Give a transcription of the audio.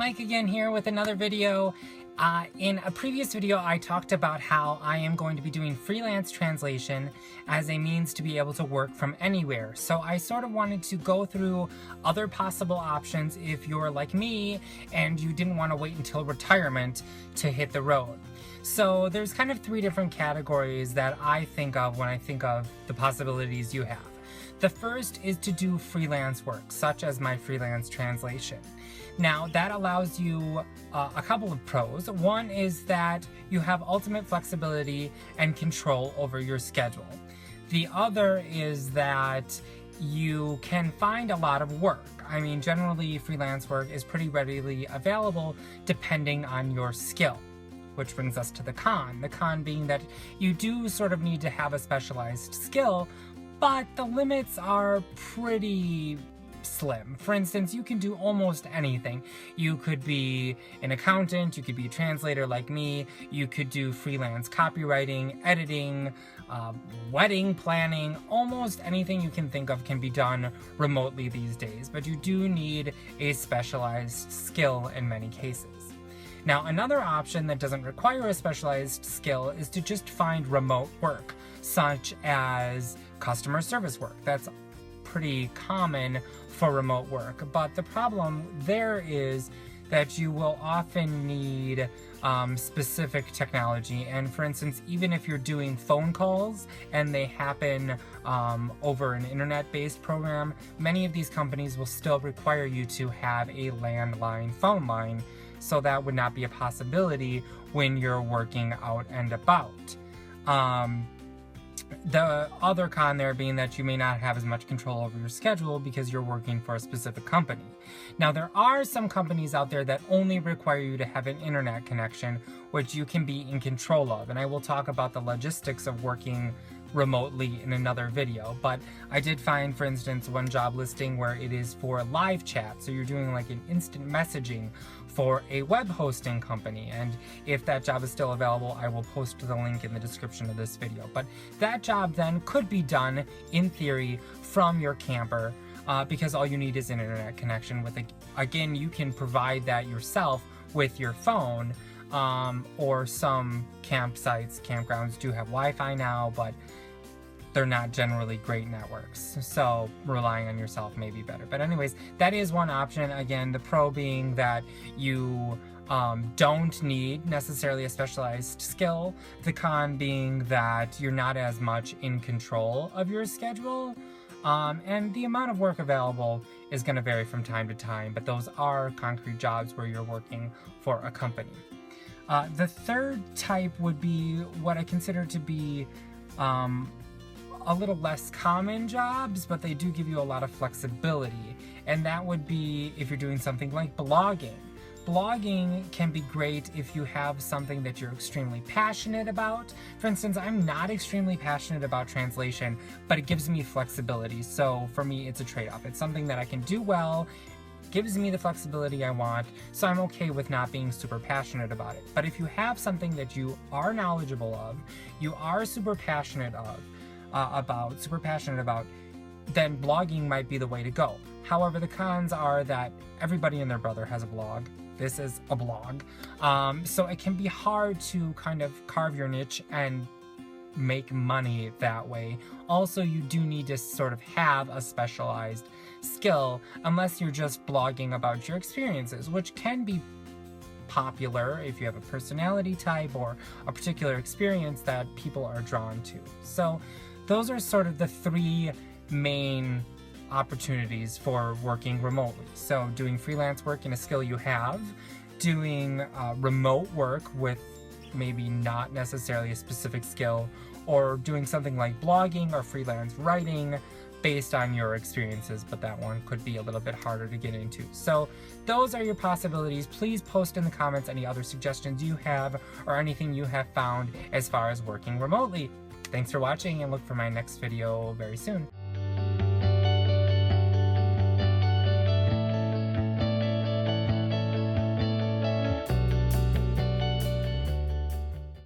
Mike again here with another video. In a previous video, I talked about how I am going to be doing freelance translation as a means to be able to work from anywhere. So I sort of wanted to go through other possible options if you're like me and you didn't want to wait until retirement to hit the road. So there's kind of three different categories that I think of when I think of the possibilities you have. The first is to do freelance work, such as my freelance translation. Now, that allows you a couple of pros. One is that you have ultimate flexibility and control over your schedule. The other is that you can find a lot of work. I mean, generally, freelance work is pretty readily available depending on your skill. Which brings us to the con. The con being that you do sort of need to have a specialized skill, but the limits are pretty slim. For instance, you can do almost anything. You could be an accountant, you could be a translator like me, you could do freelance copywriting, editing, wedding planning, almost anything you can think of can be done remotely these days, but you do need a specialized skill in many cases. Now, another option that doesn't require a specialized skill is to just find remote work, such as customer service work. That's pretty common for remote work, but the problem there is that you will often need specific technology. And for instance, even if you're doing phone calls and they happen over an internet-based program, many of these companies will still require you to have a landline phone line. So that would not be a possibility when you're working out and about. The other con there being that you may not have as much control over your schedule because you're working for a specific company. Now, there are some companies out there that only require you to have an internet connection, which you can be in control of. And I will talk about the logistics of working remotely in another video, but I did find, for instance, one job listing where it is for live chat, so you're doing like an instant messaging for a web hosting company, and if that job is still available, I will post the link in the description of this video. But that job then could be done, in theory, from your camper, because all you need is an internet connection. Again, you can provide that yourself with your phone, or some campgrounds do have Wi-Fi now, but they're not generally great networks, so relying on yourself may be better. But anyways, that is one option. Again, the pro being that you don't need necessarily a specialized skill. The con being that you're not as much in control of your schedule, and the amount of work available is going to vary from time to time, but those are concrete jobs where you're working for a company. The third type would be what I consider to be a little less common jobs, but they do give you a lot of flexibility. And that would be if you're doing something like blogging. Blogging can be great if you have something that you're extremely passionate about. For instance, I'm not extremely passionate about translation, but it gives me flexibility. So for me, it's a trade-off. It's something that I can do well, gives me the flexibility I want, so I'm okay with not being super passionate about it. But if you have something that you are knowledgeable of, you are super passionate about, then blogging might be the way to go. However, the cons are that everybody and their brother has a blog. This is a blog. So it can be hard to kind of carve your niche and make money that way. Also, you do need to sort of have a specialized skill, unless you're just blogging about your experiences, which can be popular if you have a personality type or a particular experience that people are drawn to. So those are sort of the three main opportunities for working remotely. So doing freelance work in a skill you have, doing remote work with maybe not necessarily a specific skill, or doing something like blogging or freelance writing based on your experiences, but that one could be a little bit harder to get into. So those are your possibilities. Please post in the comments any other suggestions you have or anything you have found as far as working remotely. Thanks for watching, and look for my next video very soon.